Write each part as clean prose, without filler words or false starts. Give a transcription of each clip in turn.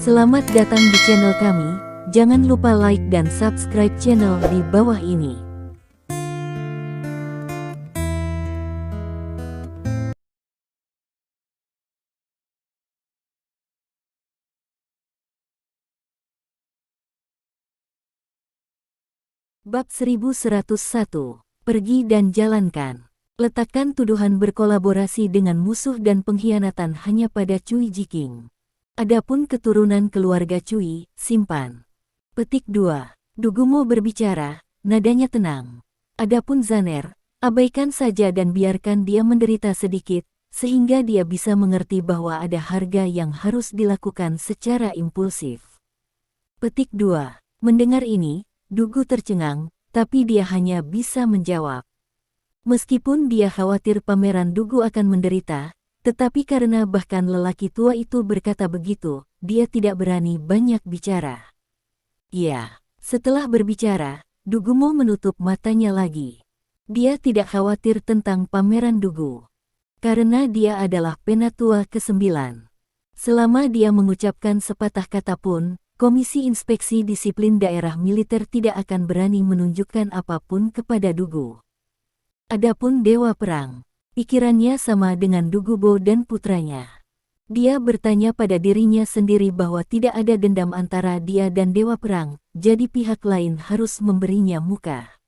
Selamat datang di channel kami, jangan lupa like dan subscribe channel di bawah ini. Bab 1101, Pergi dan Jalankan. Letakkan tuduhan berkolaborasi dengan musuh dan pengkhianatan hanya pada Cui Jiking. Adapun keturunan keluarga Cui, simpan. Petik 2. Dugumo berbicara, nadanya tenang. Adapun Zaner, abaikan saja dan biarkan dia menderita sedikit, sehingga dia bisa mengerti bahwa ada harga yang harus dilakukan secara impulsif. Petik 2. Mendengar ini, Dugu tercengang, tapi dia hanya bisa menjawab. Meskipun dia khawatir Pangeran Dugu akan menderita, tetapi karena bahkan lelaki tua itu berkata begitu, dia tidak berani banyak bicara. Ya, setelah berbicara, Dugumo menutup matanya lagi. Dia tidak khawatir tentang Pangeran Dugu. Karena dia adalah penatua ke-9. Selama dia mengucapkan sepatah kata pun, Komisi Inspeksi Disiplin Daerah Militer tidak akan berani menunjukkan apapun kepada Dugu. Adapun Dewa Perang, pikirannya sama dengan Dugubo dan putranya. Dia bertanya pada dirinya sendiri bahwa tidak ada dendam antara dia dan Dewa Perang, jadi pihak lain harus memberinya muka.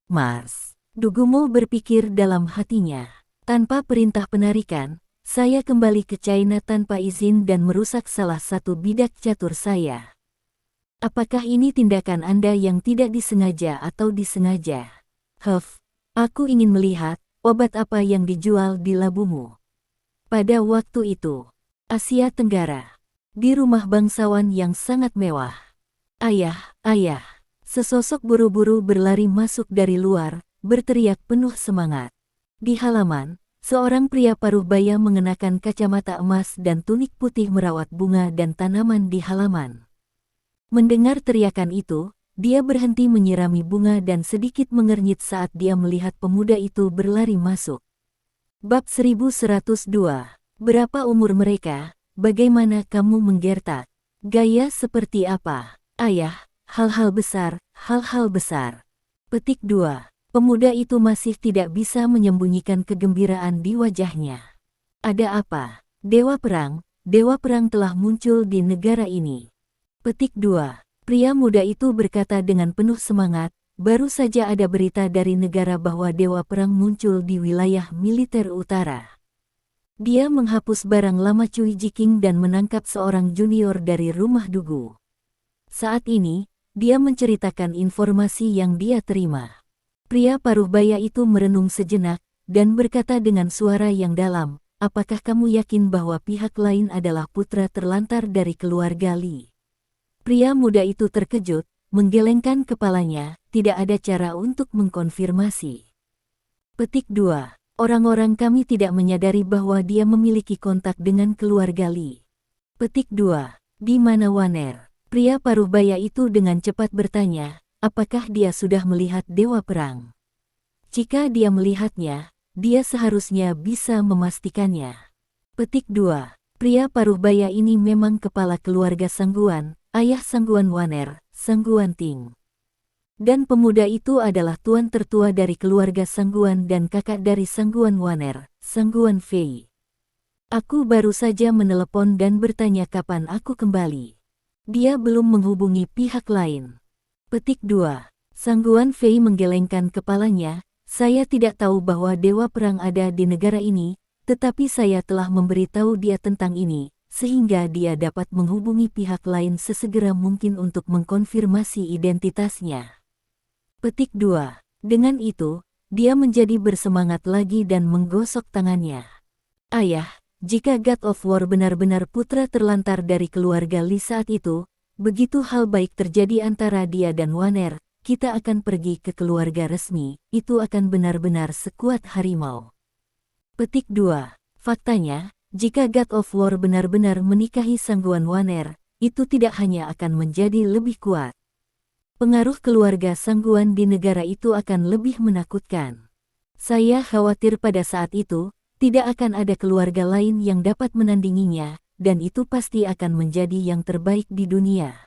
Mars, Dugumo berpikir dalam hatinya. Tanpa perintah penarikan, saya kembali ke China tanpa izin dan merusak salah satu bidak catur saya. Apakah ini tindakan Anda yang tidak disengaja atau disengaja? Aku ingin melihat obat apa yang dijual di labumu. Pada waktu itu, Asia Tenggara, di rumah bangsawan yang sangat mewah. Ayah, sesosok buru-buru berlari masuk dari luar, berteriak penuh semangat. Di halaman, seorang pria paruh baya mengenakan kacamata emas dan tunik putih merawat bunga dan tanaman di halaman. Mendengar teriakan itu, dia berhenti menyirami bunga dan sedikit mengernyit saat dia melihat pemuda itu berlari masuk. Bab 1102. Berapa umur mereka? Bagaimana kamu menggertak? Gaya seperti apa? Ayah, hal-hal besar, hal-hal besar. Petik 2. Pemuda itu masih tidak bisa menyembunyikan kegembiraan di wajahnya. Ada apa? Dewa Perang telah muncul di negara ini. Petik 2. Pria muda itu berkata dengan penuh semangat, baru saja ada berita dari negara bahwa Dewa Perang muncul di wilayah militer utara. Dia menghapus barang lama Cui Jiking dan menangkap seorang junior dari rumah Dugu. Saat ini, dia menceritakan informasi yang dia terima. Pria paruh baya itu merenung sejenak, dan berkata dengan suara yang dalam, apakah kamu yakin bahwa pihak lain adalah putra terlantar dari keluarga Li? Pria muda itu terkejut, menggelengkan kepalanya, tidak ada cara untuk mengkonfirmasi. Petik 2. Orang-orang kami tidak menyadari bahwa dia memiliki kontak dengan keluarga Li. Petik 2. Di mana Waner? Pria paruh baya itu dengan cepat bertanya, apakah dia sudah melihat Dewa Perang? Jika dia melihatnya, dia seharusnya bisa memastikannya. Petik 2. Pria paruh baya ini memang kepala keluarga Sangguan, ayah Sangguan Waner, Sangguan Ting. Dan pemuda itu adalah tuan tertua dari keluarga Sangguan dan kakak dari Sangguan Waner, Sangguan Fei. Aku baru saja menelepon dan bertanya kapan aku kembali. Dia belum menghubungi pihak lain. Petik 2. Sangguan Fei menggelengkan kepalanya, saya tidak tahu bahwa Dewa Perang ada di negara ini, tetapi saya telah memberitahu dia tentang ini, sehingga dia dapat menghubungi pihak lain sesegera mungkin untuk mengkonfirmasi identitasnya. Petik 2. Dengan itu, dia menjadi bersemangat lagi dan menggosok tangannya. Ayah, jika God of War benar-benar putra terlantar dari keluarga Li saat itu, begitu hal baik terjadi antara dia dan Waner, kita akan pergi ke keluarga resmi, itu akan benar-benar sekuat harimau. Petik 2. Faktanya, jika God of War benar-benar menikahi Sangguan Waner, itu tidak hanya akan menjadi lebih kuat. Pengaruh keluarga Sangguan di negara itu akan lebih menakutkan. Saya khawatir pada saat itu, tidak akan ada keluarga lain yang dapat menandinginya, dan itu pasti akan menjadi yang terbaik di dunia.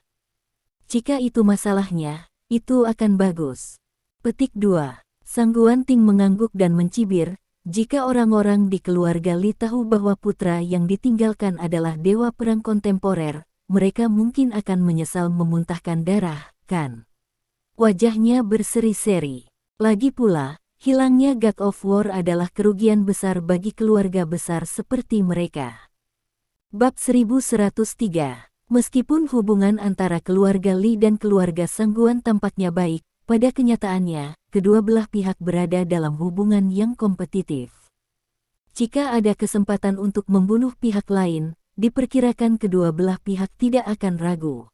Jika itu masalahnya, itu akan bagus. Petik 2. Sang Guanting mengangguk dan mencibir, jika orang-orang di keluarga Li tahu bahwa putra yang ditinggalkan adalah dewa perang kontemporer, mereka mungkin akan menyesal memuntahkan darah, kan? Wajahnya berseri-seri. Lagi pula, hilangnya God of War adalah kerugian besar bagi keluarga besar seperti mereka. Bab 1103. Meskipun hubungan antara keluarga Li dan keluarga Sangguan tampaknya baik, pada kenyataannya, kedua belah pihak berada dalam hubungan yang kompetitif. Jika ada kesempatan untuk membunuh pihak lain, diperkirakan kedua belah pihak tidak akan ragu.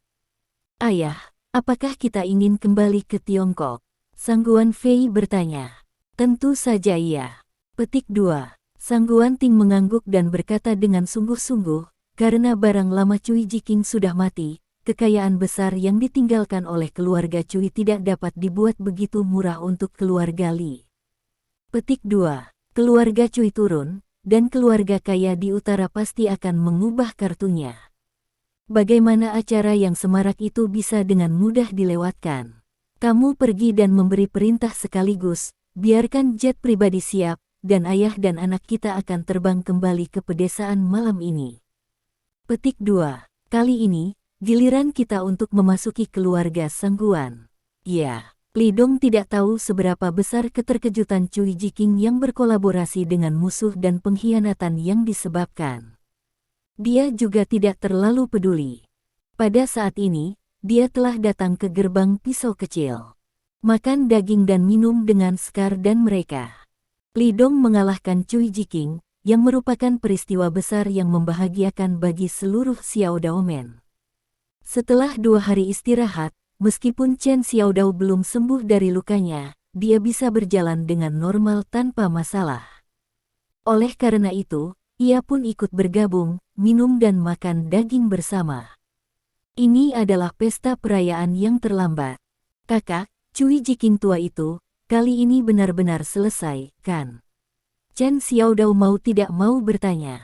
Ayah, apakah kita ingin kembali ke Tiongkok? Sangguan Fei bertanya. Tentu saja iya. Petik 2. Sangguan Ting mengangguk dan berkata dengan sungguh-sungguh, karena barang lama Cui Jiking sudah mati, kekayaan besar yang ditinggalkan oleh keluarga Cui tidak dapat dibuat begitu murah untuk keluarga Li. Petik 2. Keluarga Cui turun, dan keluarga kaya di utara pasti akan mengubah kartunya. Bagaimana acara yang semarak itu bisa dengan mudah dilewatkan? Kamu pergi dan memberi perintah sekaligus, biarkan jet pribadi siap, dan ayah dan anak kita akan terbang kembali ke pedesaan malam ini. Petik 2. Kali ini, giliran kita untuk memasuki keluarga Sangguan. Ya, Li Dong tidak tahu seberapa besar keterkejutan Cui Jiking yang berkolaborasi dengan musuh dan pengkhianatan yang disebabkan. Dia juga tidak terlalu peduli. Pada saat ini, dia telah datang ke gerbang pisau kecil. Makan daging dan minum dengan Scar dan mereka. Li Dong mengalahkan Cui Jiking, yang merupakan peristiwa besar yang membahagiakan bagi seluruh Xiao Daomen. Setelah 2 hari istirahat, meskipun Chen Xiaodao belum sembuh dari lukanya, dia bisa berjalan dengan normal tanpa masalah. Oleh karena itu, ia pun ikut bergabung, minum dan makan daging bersama. Ini adalah pesta perayaan yang terlambat. Kakak, Cui Jiking tua itu, kali ini benar-benar selesai, kan? Chen Xiaodao mau tidak mau bertanya.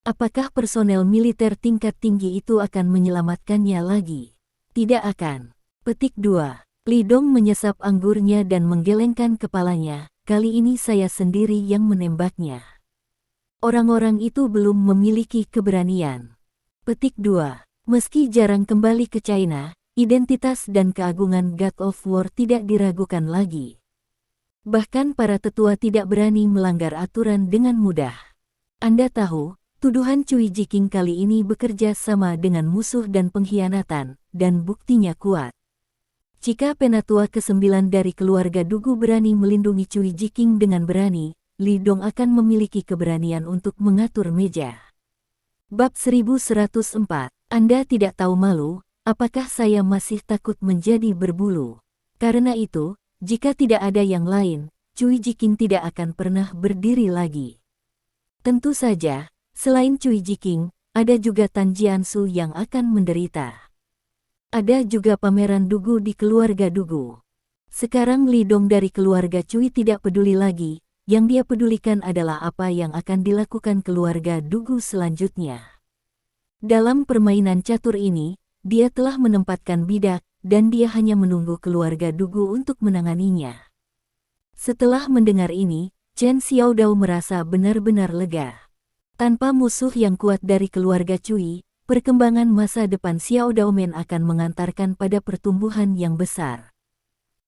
Apakah personel militer tingkat tinggi itu akan menyelamatkannya lagi? Tidak akan. Petik 2. Li Dong menyesap anggurnya dan menggelengkan kepalanya, kali ini saya sendiri yang menembaknya. Orang-orang itu belum memiliki keberanian. Petik 2. Meski jarang kembali ke China, identitas dan keagungan God of War tidak diragukan lagi. Bahkan para tetua tidak berani melanggar aturan dengan mudah. Anda tahu, tuduhan Cui Jiking kali ini bekerja sama dengan musuh dan pengkhianatan, dan buktinya kuat. Jika penatua ke-9 dari keluarga Dugu berani melindungi Cui Jiking dengan berani, Li Dong akan memiliki keberanian untuk mengatur meja. Bab 1104. Anda tidak tahu malu, apakah saya masih takut menjadi berbulu? Karena itu, jika tidak ada yang lain, Cui Jiking tidak akan pernah berdiri lagi. Tentu saja, selain Cui Jiking, ada juga Tan Jiansu yang akan menderita. Ada juga pameran Dugu di keluarga Dugu. Sekarang Li Dong dari keluarga Cui tidak peduli lagi, yang dia pedulikan adalah apa yang akan dilakukan keluarga Dugu selanjutnya. Dalam permainan catur ini, dia telah menempatkan bidak, dan dia hanya menunggu keluarga Dugu untuk menanganinya. Setelah mendengar ini, Chen Xiaodao merasa benar-benar lega. Tanpa musuh yang kuat dari keluarga Cui, perkembangan masa depan Xiao Daomen akan mengantarkan pada pertumbuhan yang besar.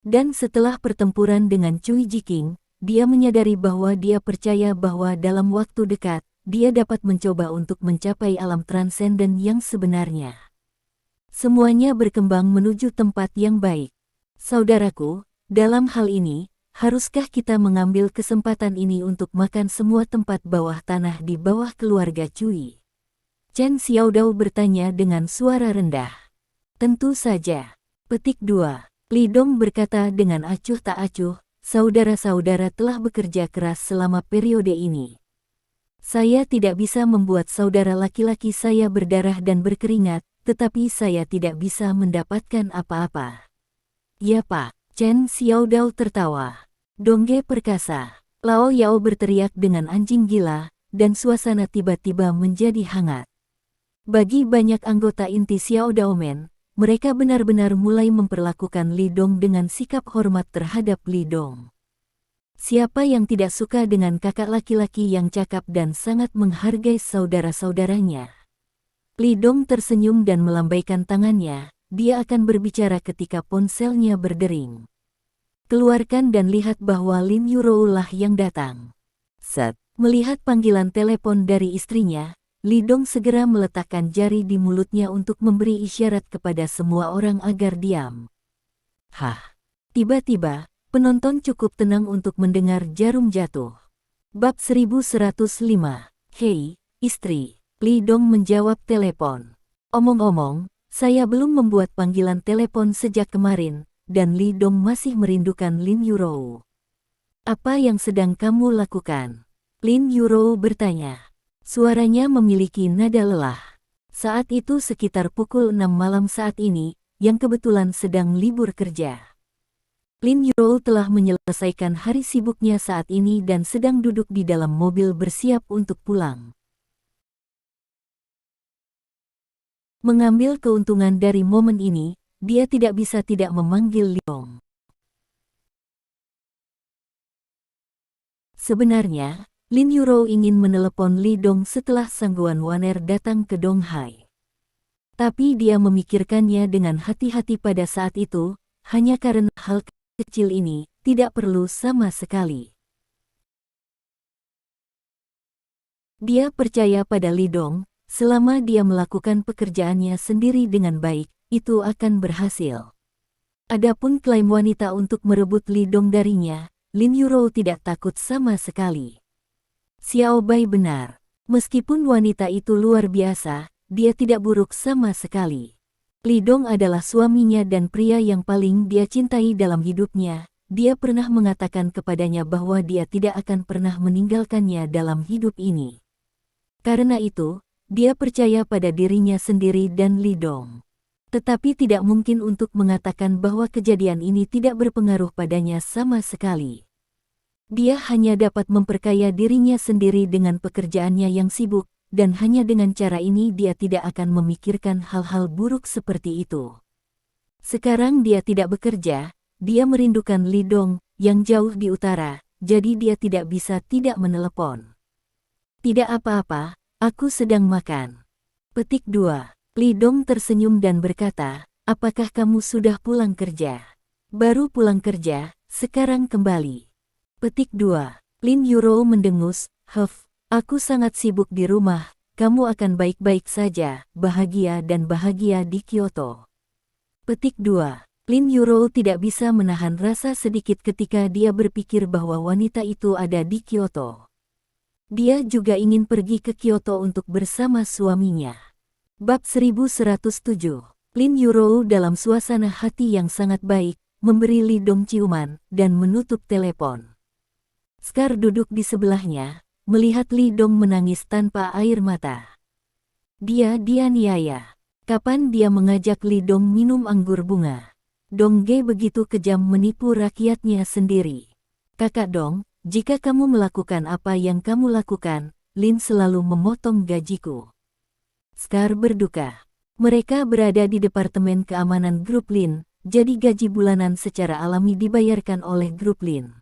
Dan setelah pertempuran dengan Cui Jiking, dia menyadari bahwa dia percaya bahwa dalam waktu dekat, dia dapat mencoba untuk mencapai alam transenden yang sebenarnya. Semuanya berkembang menuju tempat yang baik. Saudaraku, dalam hal ini, haruskah kita mengambil kesempatan ini untuk makan semua tempat bawah tanah di bawah keluarga Cui? Chen Xiaodao bertanya dengan suara rendah. Tentu saja. Petik 2. Li Dong berkata dengan acuh tak acuh, saudara-saudara telah bekerja keras selama periode ini. Saya tidak bisa membuat saudara laki-laki saya berdarah dan berkeringat, tetapi saya tidak bisa mendapatkan apa-apa. Ya Pak, Chen Xiaodao tertawa. Dongge perkasa. Lao Yao berteriak dengan anjing gila, dan suasana tiba-tiba menjadi hangat. Bagi banyak anggota inti Xiao Daomen, mereka benar-benar mulai memperlakukan Li Dong dengan sikap hormat terhadap Li Dong. Siapa yang tidak suka dengan kakak laki-laki yang cakap dan sangat menghargai saudara-saudaranya? Li Dong tersenyum dan melambaikan tangannya, dia akan berbicara ketika ponselnya berdering. Keluarkan dan lihat bahwa Lin Yurou lah yang datang. Set. Melihat panggilan telepon dari istrinya, Li Dong segera meletakkan jari di mulutnya untuk memberi isyarat kepada semua orang agar diam. Hah. Tiba-tiba, penonton cukup tenang untuk mendengar jarum jatuh. Bab 1105. Hei, istri. Li Dong menjawab telepon. Omong-omong, saya belum membuat panggilan telepon sejak kemarin, dan Li Dong masih merindukan Lin Yurou. Apa yang sedang kamu lakukan? Lin Yurou bertanya. Suaranya memiliki nada lelah. Saat itu sekitar pukul 6 malam saat ini, yang kebetulan sedang libur kerja. Lin Yurou telah menyelesaikan hari sibuknya saat ini dan sedang duduk di dalam mobil bersiap untuk pulang. Mengambil keuntungan dari momen ini, dia tidak bisa tidak memanggil Li Dong. Sebenarnya, Lin Yurou ingin menelepon Li Dong setelah Sang Guan Waner datang ke Donghai. Tapi dia memikirkannya dengan hati-hati pada saat itu, hanya karena hal kecil ini tidak perlu sama sekali. Dia percaya pada Li Dong, selama dia melakukan pekerjaannya sendiri dengan baik, itu akan berhasil. Adapun klaim wanita untuk merebut Li Dong darinya, Lin Yurou tidak takut sama sekali. Xiao Bai benar. Meskipun wanita itu luar biasa, dia tidak buruk sama sekali. Li Dong adalah suaminya dan pria yang paling dia cintai dalam hidupnya. Dia pernah mengatakan kepadanya bahwa dia tidak akan pernah meninggalkannya dalam hidup ini. Karena itu, dia percaya pada dirinya sendiri dan Li Dong. Tetapi tidak mungkin untuk mengatakan bahwa kejadian ini tidak berpengaruh padanya sama sekali. Dia hanya dapat memperkaya dirinya sendiri dengan pekerjaannya yang sibuk, dan hanya dengan cara ini dia tidak akan memikirkan hal-hal buruk seperti itu. Sekarang dia tidak bekerja, dia merindukan Li Dong, yang jauh di utara, jadi dia tidak bisa tidak menelepon. Tidak apa-apa, aku sedang makan. Petik 2. Li Dong tersenyum dan berkata, apakah kamu sudah pulang kerja? Baru pulang kerja, sekarang kembali. Petik 2. Lin Yurou mendengus, aku sangat sibuk di rumah, kamu akan baik-baik saja, bahagia dan bahagia di Kyoto. Petik 2. Lin Yurou tidak bisa menahan rasa sedikit ketika dia berpikir bahwa wanita itu ada di Kyoto. Dia juga ingin pergi ke Kyoto untuk bersama suaminya. Bab 1107. Lin Yurou dalam suasana hati yang sangat baik, memberi Li Dong ciuman, dan menutup telepon. Scar duduk di sebelahnya, melihat Li Dong menangis tanpa air mata. Dia dianiaya. Kapan dia mengajak Li Dong minum anggur bunga? Dong Ge begitu kejam menipu rakyatnya sendiri. Kakak Dong, jika kamu melakukan apa yang kamu lakukan, Lin selalu memotong gajiku. Scar berduka. Mereka berada di Departemen Keamanan Grup Lin, jadi gaji bulanan secara alami dibayarkan oleh Grup Lin.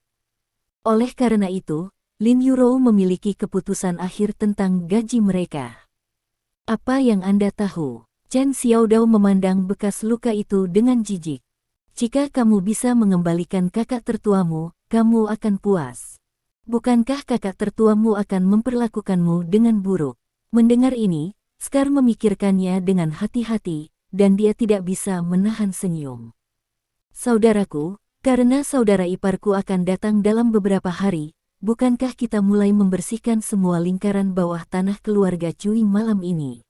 Oleh karena itu, Lin Yurou memiliki keputusan akhir tentang gaji mereka. Apa yang Anda tahu? Chen Xiaodao memandang bekas luka itu dengan jijik. Jika kamu bisa mengembalikan kakak tertuamu, kamu akan puas. Bukankah kakak tertuamu akan memperlakukanmu dengan buruk? Mendengar ini, Scar memikirkannya dengan hati-hati, dan dia tidak bisa menahan senyum. Saudaraku, karena saudara iparku akan datang dalam beberapa hari, bukankah kita mulai membersihkan semua lingkaran bawah tanah keluarga Cui malam ini?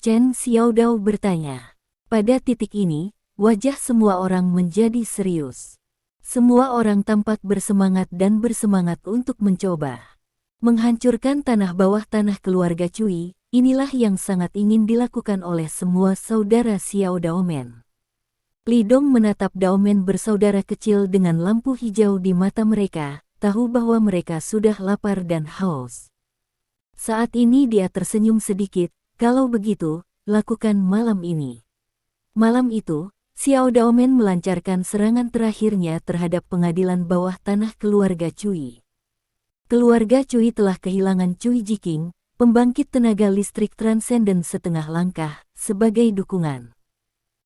Chen Xiaodao bertanya. Pada titik ini, wajah semua orang menjadi serius. Semua orang tampak bersemangat dan bersemangat untuk mencoba. Menghancurkan tanah bawah tanah keluarga Cui, inilah yang sangat ingin dilakukan oleh semua saudara Xiao Daomen. Li Dong menatap Daomen bersaudara kecil dengan lampu hijau di mata mereka, tahu bahwa mereka sudah lapar dan haus. Saat ini dia tersenyum sedikit, kalau begitu, lakukan malam ini. Malam itu, Xiao Daomen melancarkan serangan terakhirnya terhadap pengadilan bawah tanah keluarga Cui. Keluarga Cui telah kehilangan Cui Jiking, pembangkit tenaga listrik transenden setengah langkah, sebagai dukungan.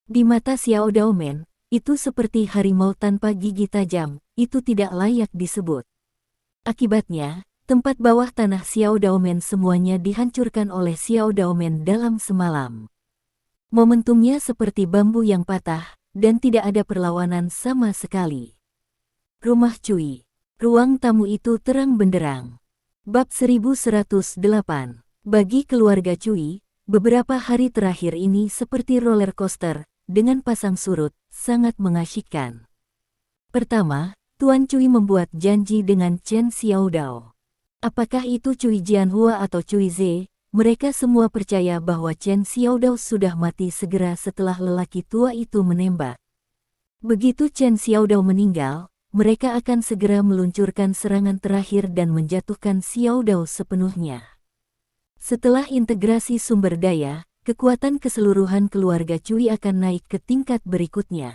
Di mata Xiao Daomen, itu seperti harimau tanpa gigi tajam, itu tidak layak disebut. Akibatnya, tempat bawah tanah Xiao Daomen semuanya dihancurkan oleh Xiao Daomen dalam semalam. Momentumnya seperti bambu yang patah, dan tidak ada perlawanan sama sekali. Rumah Cui. Ruang tamu itu terang benderang. Bab 1108. Bagi keluarga Cui, beberapa hari terakhir ini seperti roller coaster, dengan pasang surut, sangat mengasyikkan. Pertama, Tuan Cui membuat janji dengan Chen Xiaodao. Apakah itu Cui Jianhua atau Cui Ze? Mereka semua percaya bahwa Chen Xiaodao sudah mati segera setelah lelaki tua itu menembak. Begitu Chen Xiaodao meninggal, mereka akan segera meluncurkan serangan terakhir dan menjatuhkan Xiaodao sepenuhnya. Setelah integrasi sumber daya, kekuatan keseluruhan keluarga Cui akan naik ke tingkat berikutnya.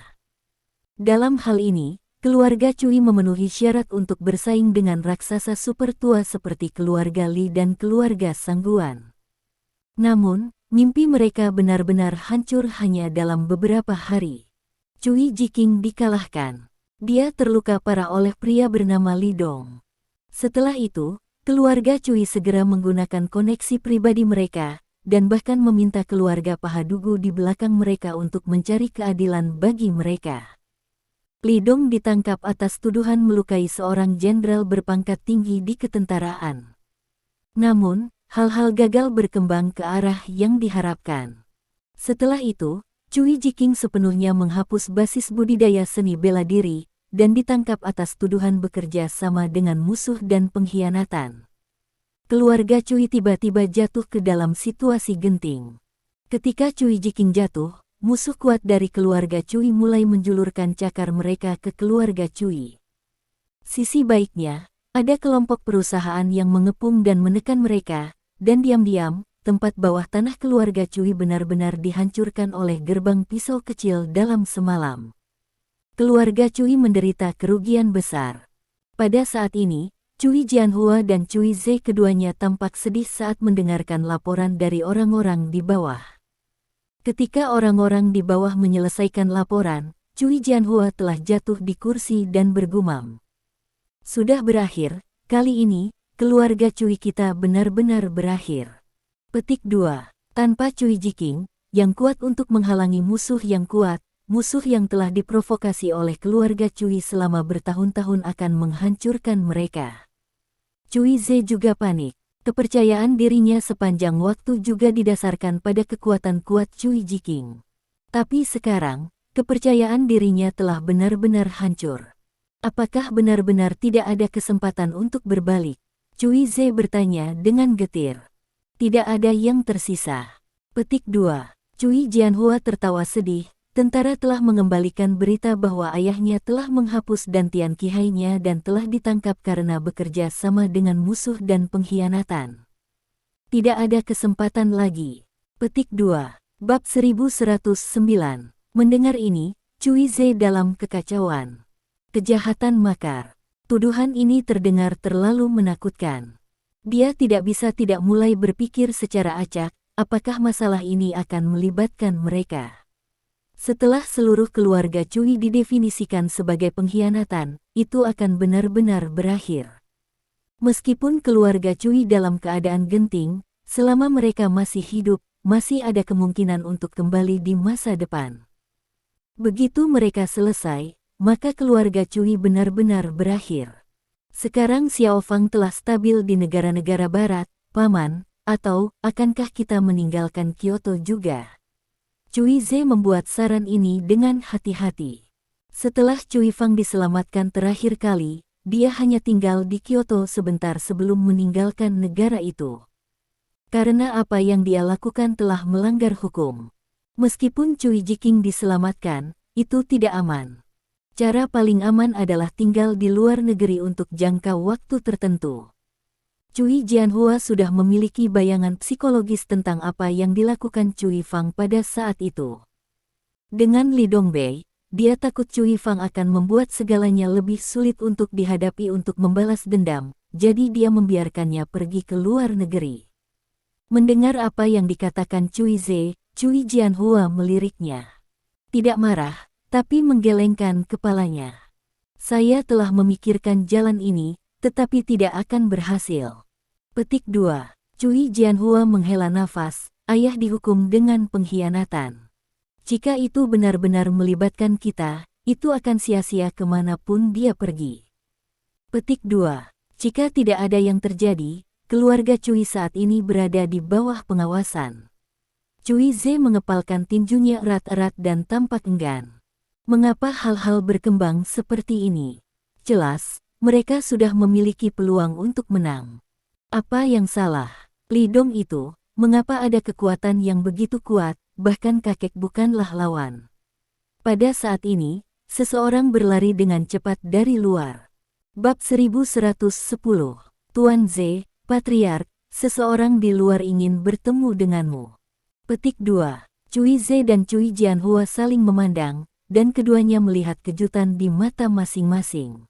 Dalam hal ini, keluarga Cui memenuhi syarat untuk bersaing dengan raksasa super tua seperti keluarga Li dan keluarga Sangguan. Namun, mimpi mereka benar-benar hancur hanya dalam beberapa hari. Cui Jiking dikalahkan. Dia terluka parah oleh pria bernama Li Dong. Setelah itu, keluarga Cui segera menggunakan koneksi pribadi mereka, dan bahkan meminta keluarga Pahadugu di belakang mereka untuk mencari keadilan bagi mereka. Li Dong ditangkap atas tuduhan melukai seorang jenderal berpangkat tinggi di ketentaraan. Namun, hal-hal gagal berkembang ke arah yang diharapkan. Setelah itu, Cui Jiking sepenuhnya menghapus basis budidaya seni bela diri, dan ditangkap atas tuduhan bekerja sama dengan musuh dan pengkhianatan. Keluarga Cui tiba-tiba jatuh ke dalam situasi genting. Ketika Cui Jiking jatuh, musuh kuat dari keluarga Cui mulai menjulurkan cakar mereka ke keluarga Cui. Sisi baiknya, ada kelompok perusahaan yang mengepung dan menekan mereka, dan diam-diam, tempat bawah tanah keluarga Cui benar-benar dihancurkan oleh gerbang pisau kecil dalam semalam. Keluarga Cui menderita kerugian besar. Pada saat ini, Cui Jianhua dan Cui Ze keduanya tampak sedih saat mendengarkan laporan dari orang-orang di bawah. Ketika orang-orang di bawah menyelesaikan laporan, Cui Jianhua telah jatuh di kursi dan bergumam. Sudah berakhir, kali ini, keluarga Cui kita benar-benar berakhir. Petik 2. Tanpa Cui Jiking, yang kuat untuk menghalangi musuh yang kuat, musuh yang telah diprovokasi oleh keluarga Cui selama bertahun-tahun akan menghancurkan mereka. Cui Ze juga panik. Kepercayaan dirinya sepanjang waktu juga didasarkan pada kekuatan kuat Cui Jiking. Tapi sekarang, kepercayaan dirinya telah benar-benar hancur. Apakah benar-benar tidak ada kesempatan untuk berbalik? Cui Ze bertanya dengan getir. Tidak ada yang tersisa. Petik 2. Cui Jianhua tertawa sedih. Tentara telah mengembalikan berita bahwa ayahnya telah menghapus dantian kihainya dan telah ditangkap karena bekerja sama dengan musuh dan pengkhianatan. Tidak ada kesempatan lagi. Petik 2. Bab 1109. Mendengar ini, Cui Ze dalam kekacauan. Kejahatan makar. Tuduhan ini terdengar terlalu menakutkan. Dia tidak bisa tidak mulai berpikir secara acak, apakah masalah ini akan melibatkan mereka. Setelah seluruh keluarga Cui didefinisikan sebagai pengkhianatan, itu akan benar-benar berakhir. Meskipun keluarga Cui dalam keadaan genting, selama mereka masih hidup, masih ada kemungkinan untuk kembali di masa depan. Begitu mereka selesai, maka keluarga Cui benar-benar berakhir. Sekarang Xiao Fang telah stabil di negara-negara barat, Paman, atau akankah kita meninggalkan Kyoto juga? Cui Ze membuat saran ini dengan hati-hati. Setelah Cui Fang diselamatkan terakhir kali, dia hanya tinggal di Kyoto sebentar sebelum meninggalkan negara itu. Karena apa yang dia lakukan telah melanggar hukum. Meskipun Cui Jiking diselamatkan, itu tidak aman. Cara paling aman adalah tinggal di luar negeri untuk jangka waktu tertentu. Cui Jianhua sudah memiliki bayangan psikologis tentang apa yang dilakukan Cui Fang pada saat itu. Dengan Li Dongbei, dia takut Cui Fang akan membuat segalanya lebih sulit untuk dihadapi untuk membalas dendam, jadi dia membiarkannya pergi ke luar negeri. Mendengar apa yang dikatakan Cui Ze, Cui Jianhua meliriknya. Tidak marah, tapi menggelengkan kepalanya. Saya telah memikirkan jalan ini, tetapi tidak akan berhasil. Petik 2. Cui Jianhua menghela nafas, ayah dihukum dengan pengkhianatan. Jika itu benar-benar melibatkan kita, itu akan sia-sia kemanapun dia pergi. Petik 2. Jika tidak ada yang terjadi, keluarga Cui saat ini berada di bawah pengawasan. Cui Ze mengepalkan tinjunya erat-erat dan tampak enggan. Mengapa hal-hal berkembang seperti ini? Jelas, mereka sudah memiliki peluang untuk menang. Apa yang salah? Li Dong itu, mengapa ada kekuatan yang begitu kuat, bahkan kakek bukanlah lawan. Pada saat ini, seseorang berlari dengan cepat dari luar. Bab 1110. Tuan Ze, Patriark, seseorang di luar ingin bertemu denganmu. Petik 2. Cui Ze dan Cui Jianhua saling memandang, dan keduanya melihat kejutan di mata masing-masing.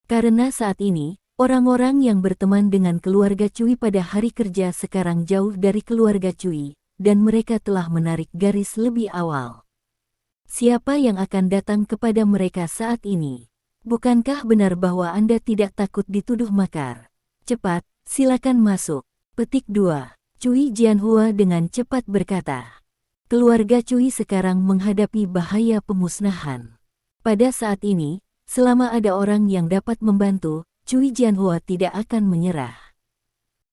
Karena saat ini, orang-orang yang berteman dengan keluarga Cui pada hari kerja sekarang jauh dari keluarga Cui, dan mereka telah menarik garis lebih awal. Siapa yang akan datang kepada mereka saat ini? Bukankah benar bahwa Anda tidak takut dituduh makar? Cepat, silakan masuk. Petik 2. Cui Jianhua dengan cepat berkata. Keluarga Cui sekarang menghadapi bahaya pemusnahan. Pada saat ini, selama ada orang yang dapat membantu, Cui Jianhua tidak akan menyerah.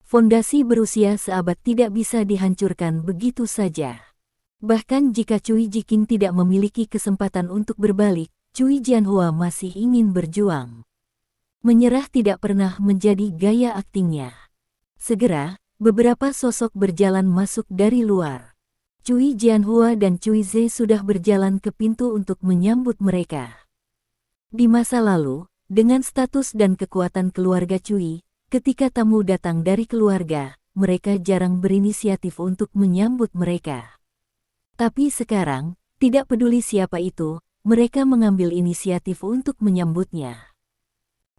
Fondasi berusia seabad tidak bisa dihancurkan begitu saja. Bahkan jika Cui Jiking tidak memiliki kesempatan untuk berbalik, Cui Jianhua masih ingin berjuang. Menyerah tidak pernah menjadi gaya aktingnya. Segera, beberapa sosok berjalan masuk dari luar. Cui Jianhua dan Cui Ze sudah berjalan ke pintu untuk menyambut mereka. Di masa lalu, dengan status dan kekuatan keluarga Cui, ketika tamu datang dari keluarga, mereka jarang berinisiatif untuk menyambut mereka. Tapi sekarang, tidak peduli siapa itu, mereka mengambil inisiatif untuk menyambutnya.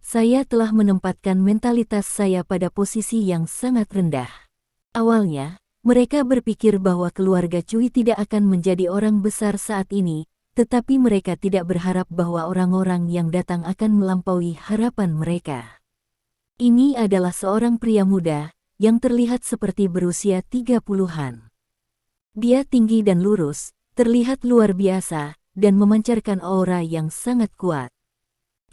Saya telah menempatkan mentalitas saya pada posisi yang sangat rendah. Awalnya, mereka berpikir bahwa keluarga Cui tidak akan menjadi orang besar saat ini, tetapi mereka tidak berharap bahwa orang-orang yang datang akan melampaui harapan mereka. Ini adalah seorang pria muda, yang terlihat seperti berusia 30-an. Dia tinggi dan lurus, terlihat luar biasa, dan memancarkan aura yang sangat kuat.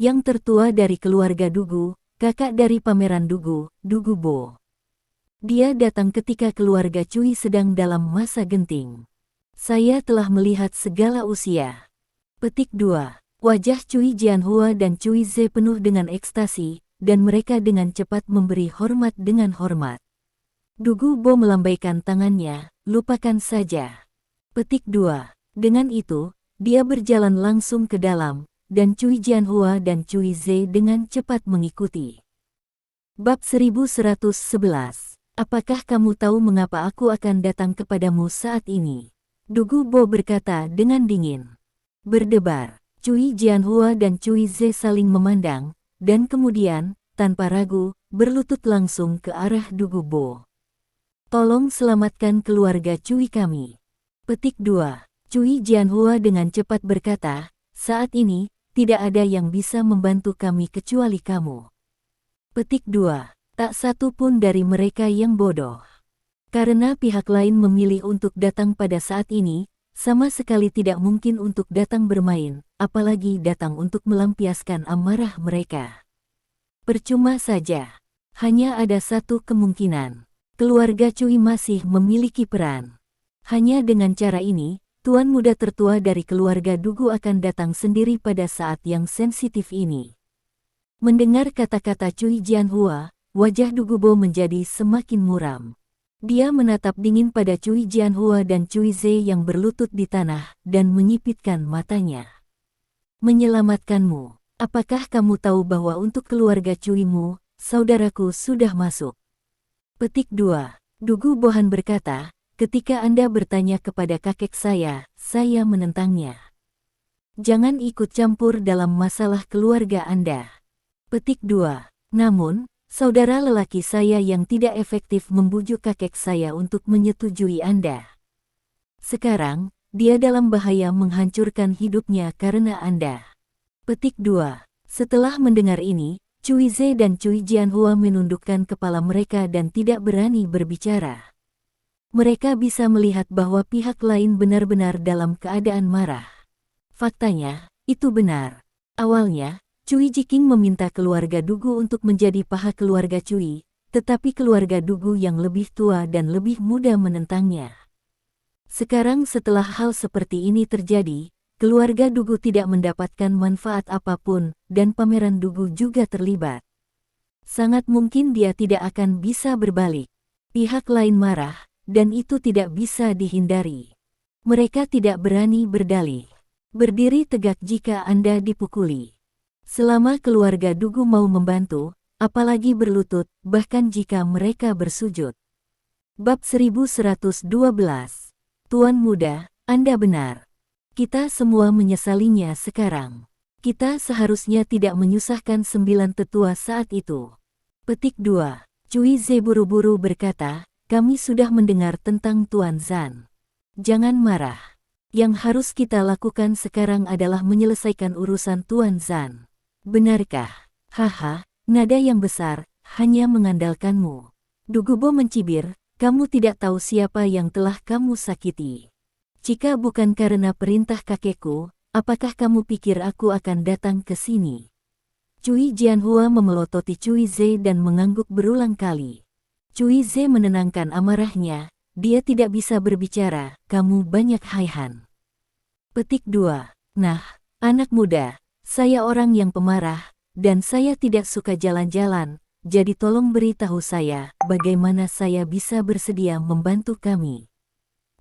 Yang tertua dari keluarga Dugu, kakak dari pameran Dugu, Dugu Bo. Dia datang ketika keluarga Cui sedang dalam masa genting. Saya telah melihat segala usia. Petik 2. Wajah Cui Jianhua dan Cui Ze penuh dengan ekstasi, dan mereka dengan cepat memberi hormat dengan hormat. Dugu Bo melambaikan tangannya, lupakan saja. Petik 2. Dengan itu, dia berjalan langsung ke dalam, dan Cui Jianhua dan Cui Ze dengan cepat mengikuti. Bab 1111. Apakah kamu tahu mengapa aku akan datang kepadamu saat ini? Dugu Bo berkata dengan dingin. Berdebar, Cui Jianhua dan Cui Ze saling memandang, dan kemudian, tanpa ragu, berlutut langsung ke arah Dugu Bo. Tolong selamatkan keluarga Cui kami. Petik 2. Cui Jianhua dengan cepat berkata, saat ini, tidak ada yang bisa membantu kami kecuali kamu. Petik 2. Tak satu pun dari mereka yang bodoh. Karena pihak lain memilih untuk datang pada saat ini, sama sekali tidak mungkin untuk datang bermain, apalagi datang untuk melampiaskan amarah mereka. Percuma saja. Hanya ada satu kemungkinan. Keluarga Cui masih memiliki peran. Hanya dengan cara ini, tuan muda tertua dari keluarga Dugu akan datang sendiri pada saat yang sensitif ini. Mendengar kata-kata Cui Jianhua, wajah Dugu Bo menjadi semakin muram. Dia menatap dingin pada Cui Jianhua dan Cui Ze yang berlutut di tanah, dan menyipitkan matanya. Menyelamatkanmu. Apakah kamu tahu bahwa untuk keluarga Cuimu, saudaraku sudah masuk. Petik 2. Dugu Bohan berkata, ketika Anda bertanya kepada kakek saya menentangnya. Jangan ikut campur dalam masalah keluarga Anda. Petik 2. Namun, saudara lelaki saya yang tidak efektif membujuk kakek saya untuk menyetujui Anda. Sekarang, dia dalam bahaya menghancurkan hidupnya karena Anda. Petik 2. Setelah mendengar ini, Cui Ze dan Cui Jianhua menundukkan kepala mereka dan tidak berani berbicara. Mereka bisa melihat bahwa pihak lain benar-benar dalam keadaan marah. Faktanya, itu benar. Awalnya, Cui Jiking meminta keluarga Dugu untuk menjadi paha keluarga Cui, tetapi keluarga Dugu yang lebih tua dan lebih muda menentangnya. Sekarang setelah hal seperti ini terjadi, keluarga Dugu tidak mendapatkan manfaat apapun, dan Pameran Dugu juga terlibat. Sangat mungkin dia tidak akan bisa berbalik. Pihak lain marah, dan itu tidak bisa dihindari. Mereka tidak berani berdalih. Berdiri tegak jika Anda dipukuli. Selama keluarga Dugu mau membantu, apalagi berlutut, bahkan jika mereka bersujud. Bab 1112. Tuan Muda, Anda benar. Kita semua menyesalinya sekarang. Kita seharusnya tidak menyusahkan 9 tetua saat itu. Petik 2. Cui Ze buru-buru berkata, kami sudah mendengar tentang Tuan Zan. Jangan marah. Yang harus kita lakukan sekarang adalah menyelesaikan urusan Tuan Zan. Benarkah? Haha, nada yang besar, hanya mengandalkanmu. Dugubo mencibir, kamu tidak tahu siapa yang telah kamu sakiti. Jika bukan karena perintah kakekku, apakah kamu pikir aku akan datang ke sini? Cui Jianhua memelototi Cui Ze dan mengangguk berulang kali. Cui Ze menenangkan amarahnya, dia tidak bisa berbicara, kamu banyak haihan. Petik 2. Nah, anak muda, saya orang yang pemarah, dan saya tidak suka jalan-jalan, jadi tolong beritahu saya, bagaimana saya bisa bersedia membantu kami.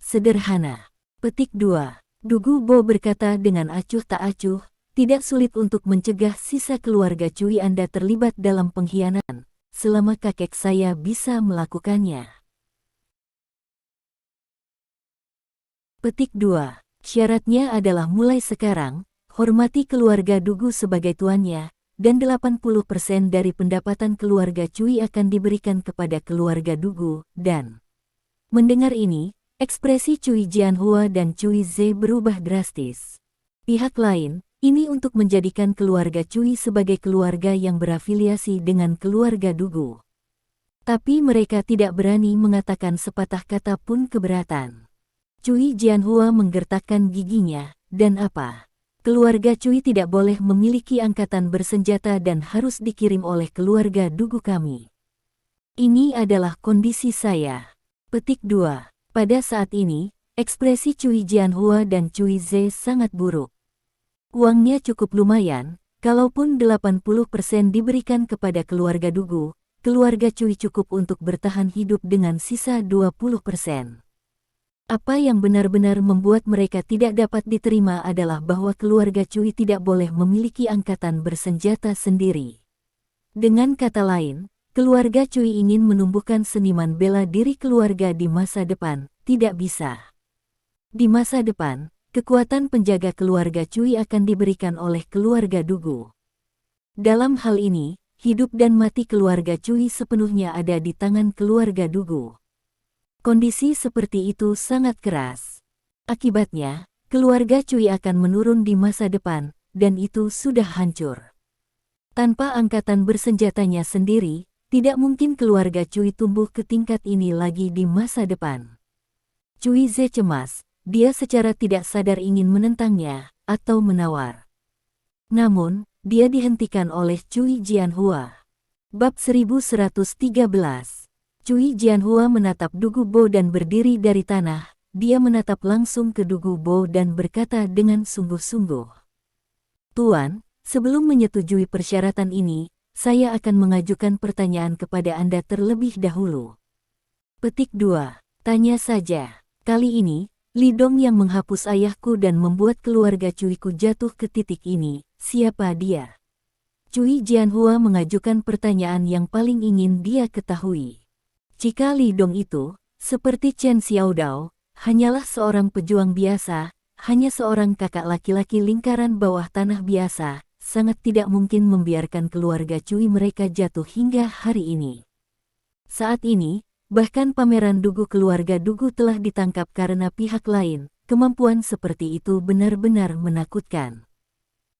Sederhana. Petik 2. Dugu Bo berkata dengan acuh tak acuh, tidak sulit untuk mencegah sisa keluarga Cui Anda terlibat dalam pengkhianatan, selama kakek saya bisa melakukannya. Petik 2. Syaratnya adalah mulai sekarang, hormati keluarga Dugu sebagai tuannya, dan 80% dari pendapatan keluarga Cui akan diberikan kepada keluarga Dugu, dan... Mendengar ini, ekspresi Cui Jianhua dan Cui Ze berubah drastis. Pihak lain, ini untuk menjadikan keluarga Cui sebagai keluarga yang berafiliasi dengan keluarga Dugu. Tapi mereka tidak berani mengatakan sepatah kata pun keberatan. Cui Jianhua menggertakkan giginya, dan apa? Keluarga Cui tidak boleh memiliki angkatan bersenjata dan harus dikirim oleh keluarga Dugu kami. Ini adalah kondisi saya. Petik 2. Pada saat ini, ekspresi Cui Jianhua dan Cui Ze sangat buruk. Uangnya cukup lumayan, kalaupun 80% diberikan kepada keluarga Dugu, keluarga Cui cukup untuk bertahan hidup dengan sisa 20%. Apa yang benar-benar membuat mereka tidak dapat diterima adalah bahwa keluarga Cui tidak boleh memiliki angkatan bersenjata sendiri. Dengan kata lain, keluarga Cui ingin menumbuhkan seniman bela diri keluarga di masa depan, tidak bisa. Di masa depan, kekuatan penjaga keluarga Cui akan diberikan oleh keluarga Dugu. Dalam hal ini, hidup dan mati keluarga Cui sepenuhnya ada di tangan keluarga Dugu. Kondisi seperti itu sangat keras. Akibatnya, keluarga Cui akan menurun di masa depan, dan itu sudah hancur. Tanpa angkatan bersenjatanya sendiri, tidak mungkin keluarga Cui tumbuh ke tingkat ini lagi di masa depan. Cui Ze cemas, dia secara tidak sadar ingin menentangnya, atau menawar. Namun, dia dihentikan oleh Cui Jianhua. Bab 1113. Cui Jianhua menatap Dugu Bo dan berdiri dari tanah, dia menatap langsung ke Dugu Bo dan berkata dengan sungguh-sungguh. Tuan, sebelum menyetujui persyaratan ini, saya akan mengajukan pertanyaan kepada Anda terlebih dahulu. Petik 2. Tanya saja. Kali ini, Li Dong yang menghapus ayahku dan membuat keluarga Cuiku jatuh ke titik ini, siapa dia? Cui Jianhua mengajukan pertanyaan yang paling ingin dia ketahui. Jika Li Dong itu, seperti Chen Xiaodao, hanyalah seorang pejuang biasa, hanya seorang kakak laki-laki lingkaran bawah tanah biasa, sangat tidak mungkin membiarkan keluarga Cui mereka jatuh hingga hari ini. Saat ini, bahkan pameran Dugu keluarga Dugu telah ditangkap karena pihak lain. Kemampuan seperti itu benar-benar menakutkan.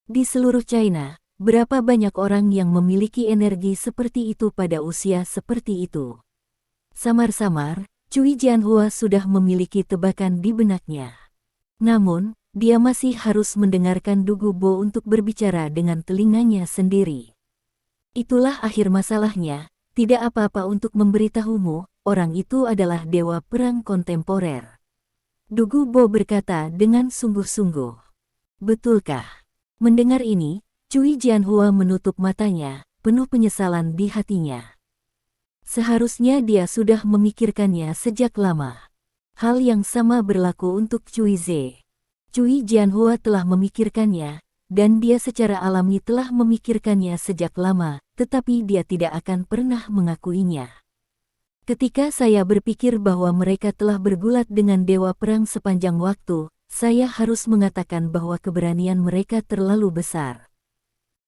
Di seluruh China, berapa banyak orang yang memiliki energi seperti itu pada usia seperti itu? Samar-samar, Cui Jianhua sudah memiliki tebakan di benaknya. Namun, dia masih harus mendengarkan Dugu Bo untuk berbicara dengan telinganya sendiri. Itulah akhir masalahnya, tidak apa-apa untuk memberitahumu, orang itu adalah dewa perang kontemporer. Dugu Bo berkata dengan sungguh-sungguh. Betulkah? Mendengar ini, Cui Jianhua menutup matanya, penuh penyesalan di hatinya. Seharusnya dia sudah memikirkannya sejak lama. Hal yang sama berlaku untuk Cui Ze. Cui Jianhua telah memikirkannya, dan dia secara alami telah memikirkannya sejak lama, tetapi dia tidak akan pernah mengakuinya. Ketika saya berpikir bahwa mereka telah bergulat dengan dewa perang sepanjang waktu, saya harus mengatakan bahwa keberanian mereka terlalu besar.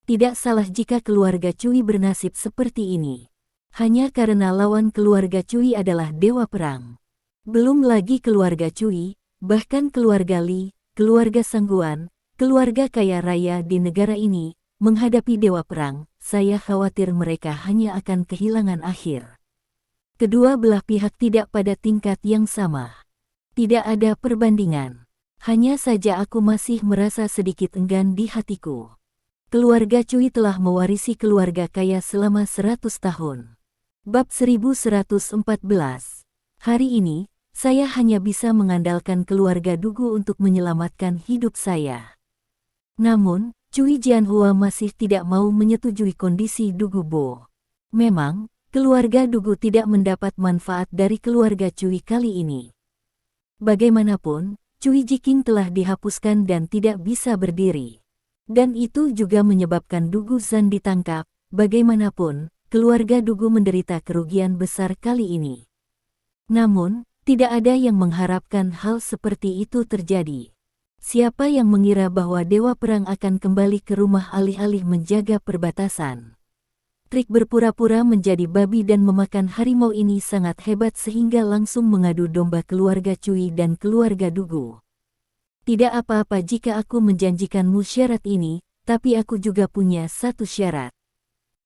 Tidak salah jika keluarga Cui bernasib seperti ini. Hanya karena lawan keluarga Cui adalah dewa perang. Belum lagi keluarga Cui, bahkan keluarga Li, keluarga Sangguan, keluarga kaya raya di negara ini, menghadapi dewa perang, saya khawatir mereka hanya akan kehilangan akhir. Kedua belah pihak tidak pada tingkat yang sama. Tidak ada perbandingan. Hanya saja aku masih merasa sedikit enggan di hatiku. Keluarga Cui telah mewarisi keluarga kaya selama 100 tahun. Bab 1114. Hari ini, saya hanya bisa mengandalkan keluarga Dugu untuk menyelamatkan hidup saya. Namun, Cui Jianhua masih tidak mau menyetujui kondisi Dugu Bo. Memang, keluarga Dugu tidak mendapat manfaat dari keluarga Cui kali ini. Bagaimanapun, Cui Jiking telah dihapuskan dan tidak bisa berdiri. Dan itu juga menyebabkan Dugu Zhan ditangkap. Bagaimanapun, keluarga Dugu menderita kerugian besar kali ini. Namun, tidak ada yang mengharapkan hal seperti itu terjadi. Siapa yang mengira bahwa dewa perang akan kembali ke rumah alih-alih menjaga perbatasan? Trik berpura-pura menjadi babi dan memakan harimau ini sangat hebat sehingga langsung mengadu domba keluarga Cui dan keluarga Dugu. Tidak apa-apa jika aku menjanjikanmu syarat ini, tapi aku juga punya satu syarat.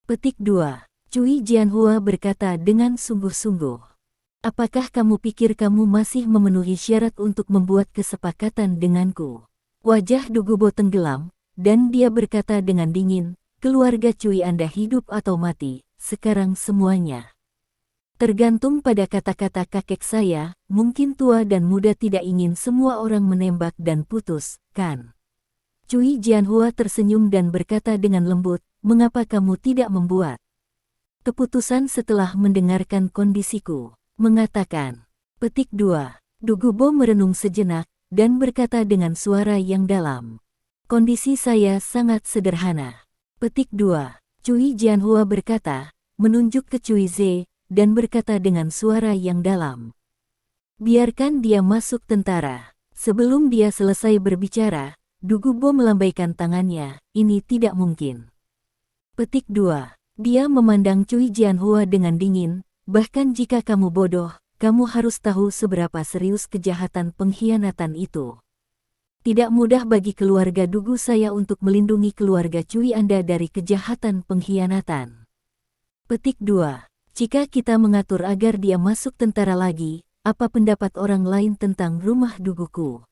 Petik 2. Cui Jianhua berkata dengan sungguh-sungguh. Apakah kamu pikir kamu masih memenuhi syarat untuk membuat kesepakatan denganku? Wajah Dugu Bo tenggelam, dan dia berkata dengan dingin, keluarga Cui Anda hidup atau mati, sekarang semuanya. Tergantung pada kata-kata kakek saya, mungkin tua dan muda tidak ingin semua orang menembak dan putus, kan? Cui Jianhua tersenyum dan berkata dengan lembut, mengapa kamu tidak membuat keputusan setelah mendengarkan kondisiku? Mengatakan. Petik 2. Dugu Bo merenung sejenak, dan berkata dengan suara yang dalam. Kondisi saya sangat sederhana. Petik 2. Cui Jianhua berkata, menunjuk ke Cui Ze, dan berkata dengan suara yang dalam. Biarkan dia masuk tentara. Sebelum dia selesai berbicara, Dugu Bo melambaikan tangannya, ini tidak mungkin. Petik 2. Dia memandang Cui Jianhua dengan dingin, bahkan jika kamu bodoh, kamu harus tahu seberapa serius kejahatan pengkhianatan itu. Tidak mudah bagi keluarga Dugu saya untuk melindungi keluarga Cui Anda dari kejahatan pengkhianatan. Petik 2. Jika kita mengatur agar dia masuk tentara lagi, apa pendapat orang lain tentang rumah Duguku?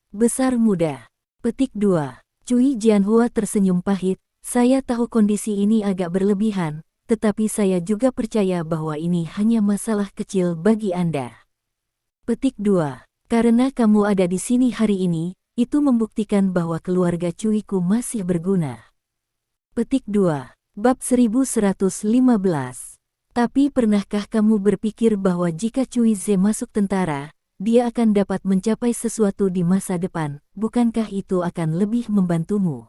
Besar muda. Petik 2. Cui Jianhua tersenyum pahit, saya tahu kondisi ini agak berlebihan, tetapi saya juga percaya bahwa ini hanya masalah kecil bagi Anda. Petik 2. Karena kamu ada di sini hari ini, itu membuktikan bahwa keluarga Cuiku masih berguna. Petik 2. Bab 1115. Tapi pernahkah kamu berpikir bahwa jika Cui Ze masuk tentara, dia akan dapat mencapai sesuatu di masa depan, bukankah itu akan lebih membantumu?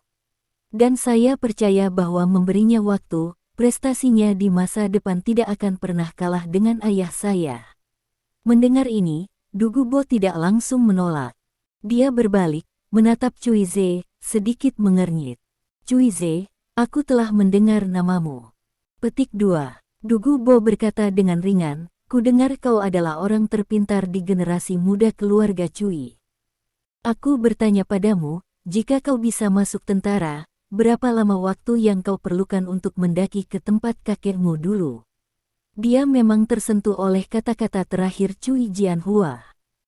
Dan saya percaya bahwa memberinya waktu, prestasinya di masa depan tidak akan pernah kalah dengan ayah saya. Mendengar ini, Du Gubo tidak langsung menolak. Dia berbalik, menatap Cui Ze, sedikit mengernyit. Cui Ze, aku telah mendengar namamu. Petik 2. Du Gubo berkata dengan ringan, ku dengar kau adalah orang terpintar di generasi muda keluarga Cui. Aku bertanya padamu, jika kau bisa masuk tentara, berapa lama waktu yang kau perlukan untuk mendaki ke tempat kakekmu dulu? Dia memang tersentuh oleh kata-kata terakhir Cui Jianhua.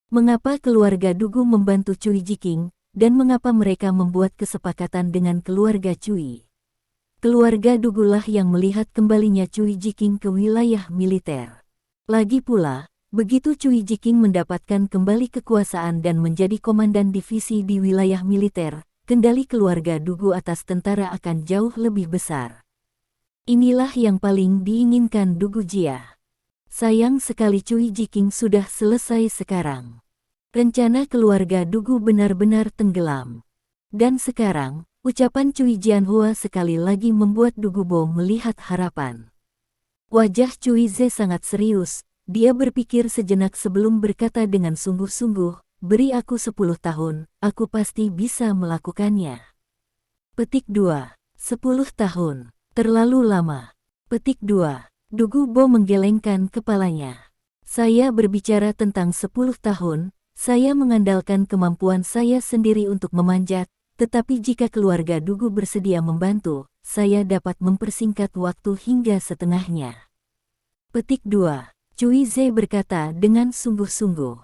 Mengapa keluarga Dugu membantu Cui Jiking, dan mengapa mereka membuat kesepakatan dengan keluarga Cui? Keluarga Dugulah yang melihat kembalinya Cui Jiking ke wilayah militer. Lagi pula, begitu Cui Jiking mendapatkan kembali kekuasaan dan menjadi komandan divisi di wilayah militer, kendali keluarga Dugu atas tentara akan jauh lebih besar. Inilah yang paling diinginkan Dugu Jia. Sayang sekali Cui Jiking sudah selesai sekarang. Rencana keluarga Dugu benar-benar tenggelam. Dan sekarang, ucapan Cui Jianhua sekali lagi membuat Du Gubo melihat harapan. Wajah Cui Ze sangat serius, dia berpikir sejenak sebelum berkata dengan sungguh-sungguh, beri aku 10 tahun, aku pasti bisa melakukannya. Petik 2. 10 tahun. Terlalu lama. Petik 2. Du Gubo menggelengkan kepalanya. Saya berbicara tentang 10 tahun, saya mengandalkan kemampuan saya sendiri untuk memanjat, tetapi jika keluarga Dugu bersedia membantu, saya dapat mempersingkat waktu hingga setengahnya. Petik 2. Cui Ze berkata dengan sungguh-sungguh.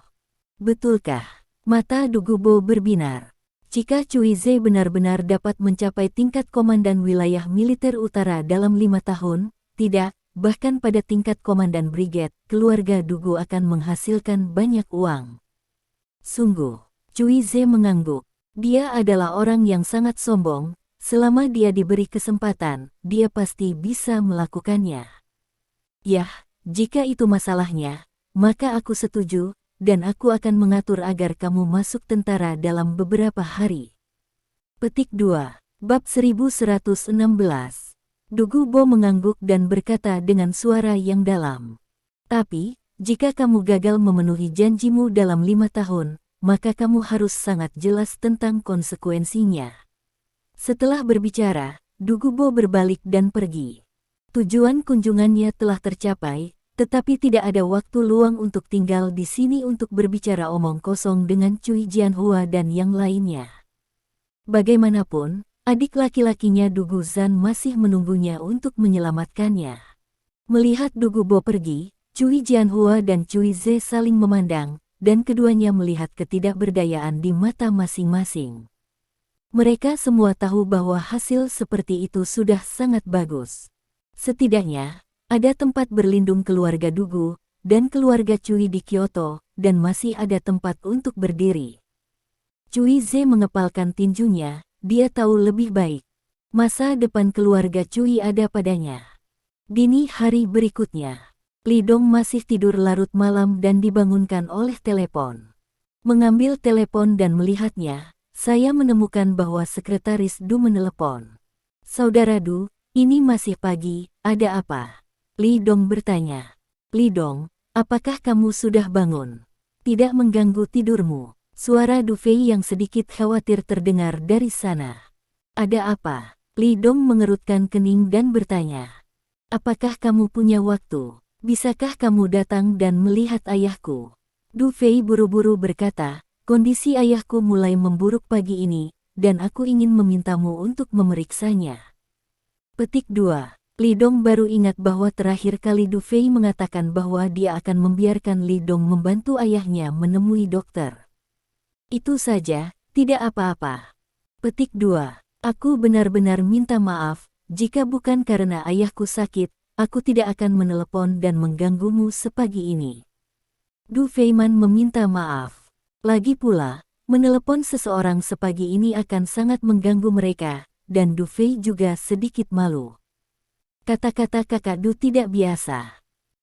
Betulkah? Mata Du Gubo berbinar. Jika Cui Ze benar-benar dapat mencapai tingkat komandan wilayah militer utara dalam 5 tahun, tidak, bahkan pada tingkat komandan brigade, keluarga Dugu akan menghasilkan banyak uang. Sungguh, Cui Ze mengangguk. Dia adalah orang yang sangat sombong, selama dia diberi kesempatan, dia pasti bisa melakukannya. Yah, jika itu masalahnya, maka aku setuju, dan aku akan mengatur agar kamu masuk tentara dalam beberapa hari. Petik 2. Bab 1116. Du Gubo mengangguk dan berkata dengan suara yang dalam. Tapi, jika kamu gagal memenuhi janjimu dalam 5 tahun, maka kamu harus sangat jelas tentang konsekuensinya. Setelah berbicara, Du Gubo berbalik dan pergi. Tujuan kunjungannya telah tercapai, tetapi tidak ada waktu luang untuk tinggal di sini untuk berbicara omong kosong dengan Cui Jianhua dan yang lainnya. Bagaimanapun, adik laki-lakinya Du Guzan masih menunggunya untuk menyelamatkannya. Melihat Du Gubo pergi, Cui Jianhua dan Cui Ze saling memandang, dan keduanya melihat ketidakberdayaan di mata masing-masing. Mereka semua tahu bahwa hasil seperti itu sudah sangat bagus. Setidaknya, ada tempat berlindung keluarga Dugu, dan keluarga Cui di Kyoto, dan masih ada tempat untuk berdiri. Cui Ze mengepalkan tinjunya, dia tahu lebih baik. Masa depan keluarga Cui ada padanya. Dini hari berikutnya, Li Dong masih tidur larut malam dan dibangunkan oleh telepon. Mengambil telepon dan melihatnya, saya menemukan bahwa sekretaris Du menelepon. Saudara Du, ini masih pagi, ada apa? Li Dong bertanya. Li Dong, apakah kamu sudah bangun? Tidak mengganggu tidurmu. Suara Du Fei yang sedikit khawatir terdengar dari sana. Ada apa? Li Dong mengerutkan kening dan bertanya. Apakah kamu punya waktu? Bisakah kamu datang dan melihat ayahku? Du Fei buru-buru berkata, kondisi ayahku mulai memburuk pagi ini, dan aku ingin memintamu untuk memeriksanya. Petik 2. Li Dong baru ingat bahwa terakhir kali Du Fei mengatakan bahwa dia akan membiarkan Li Dong membantu ayahnya menemui dokter. Itu saja, tidak apa-apa. Petik 2. Aku benar-benar minta maaf, jika bukan karena ayahku sakit, aku tidak akan menelepon dan mengganggumu sepagi ini. Du Feiman meminta maaf. Lagi pula, menelepon seseorang sepagi ini akan sangat mengganggu mereka, dan Du Fei juga sedikit malu. Kata-kata kakak Du tidak biasa.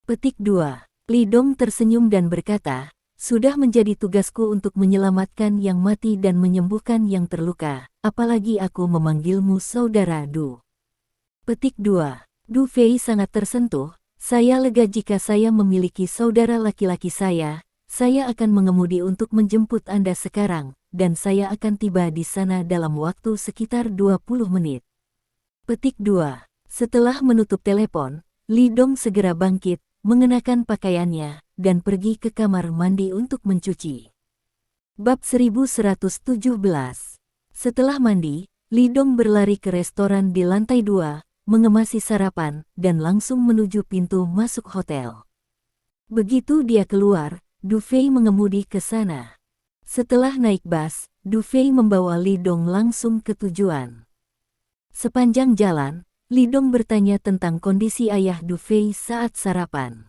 Petik 2. Li Dong tersenyum dan berkata, sudah menjadi tugasku untuk menyelamatkan yang mati dan menyembuhkan yang terluka. apalagi aku memanggilmu saudara Du. Petik 2. Du Fei sangat tersentuh, saya lega jika saya memiliki saudara laki-laki saya akan mengemudi untuk menjemput Anda sekarang, dan saya akan tiba di sana dalam waktu sekitar 20 menit. Petik 2. Setelah menutup telepon, Li Dong segera bangkit, mengenakan pakaiannya, dan pergi ke kamar mandi untuk mencuci. Bab 1117. Setelah mandi, Li Dong berlari ke restoran di lantai 2, mengemasi sarapan, dan langsung menuju pintu masuk hotel. Begitu dia keluar, Du Fei mengemudi ke sana. Setelah naik bus, Du Fei membawa Li Dong langsung ke tujuan. Sepanjang jalan, Li Dong bertanya tentang kondisi ayah Du Fei saat sarapan.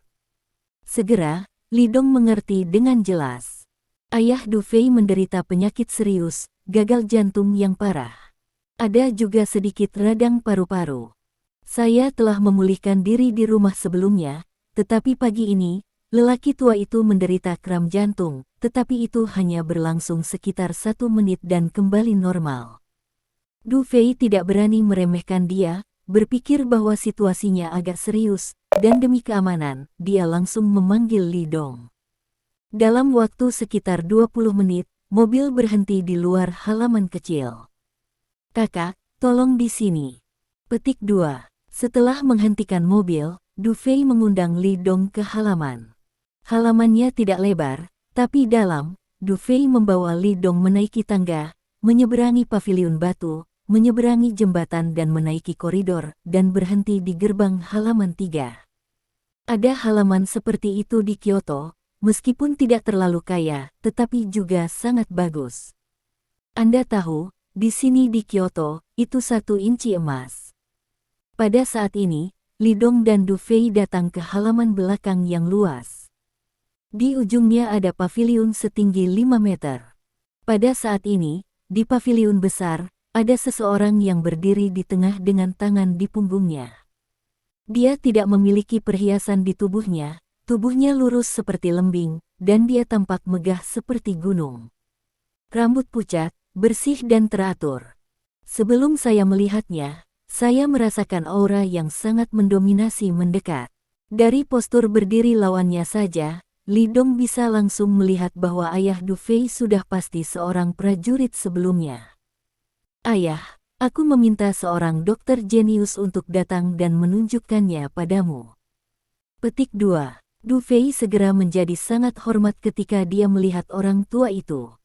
Segera, Li Dong mengerti dengan jelas. Ayah Du Fei menderita penyakit serius, gagal jantung yang parah. Ada juga sedikit radang paru-paru. Saya telah memulihkan diri di rumah sebelumnya, tetapi pagi ini, lelaki tua itu menderita kram jantung, tetapi itu hanya berlangsung sekitar 1 menit dan kembali normal. Du Fei tidak berani meremehkan dia, berpikir bahwa situasinya agak serius, dan demi keamanan, dia langsung memanggil Li Dong. Dalam waktu sekitar 20 menit, mobil berhenti di luar halaman kecil. Kakak, tolong di sini. Petik 2. Setelah menghentikan mobil, Du Fei mengundang Li Dong ke halaman. Halamannya tidak lebar, tapi dalam. Du Fei membawa Li Dong menaiki tangga, menyeberangi paviliun batu, menyeberangi jembatan dan menaiki koridor, dan berhenti di gerbang halaman 3. Ada halaman seperti itu di Kyoto, meskipun tidak terlalu kaya, tetapi juga sangat bagus. Anda tahu, di sini di Kyoto, itu 1 inci emas. Pada saat ini, Li Dong dan Du Fei datang ke halaman belakang yang luas. Di ujungnya ada paviliun setinggi 5 meter. Pada saat ini, di paviliun besar, ada seseorang yang berdiri di tengah dengan tangan di punggungnya. Dia tidak memiliki perhiasan di tubuhnya lurus seperti lembing, dan dia tampak megah seperti gunung. Rambut pucat, bersih dan teratur. Sebelum saya melihatnya, saya merasakan aura yang sangat mendominasi mendekat. Dari postur berdiri lawannya saja, Li Dong bisa langsung melihat bahwa ayah Du Fei sudah pasti seorang prajurit sebelumnya. Ayah, aku meminta seorang dokter jenius untuk datang dan menunjukkannya padamu. Petik 2. Du Fei segera menjadi sangat hormat ketika dia melihat orang tua itu.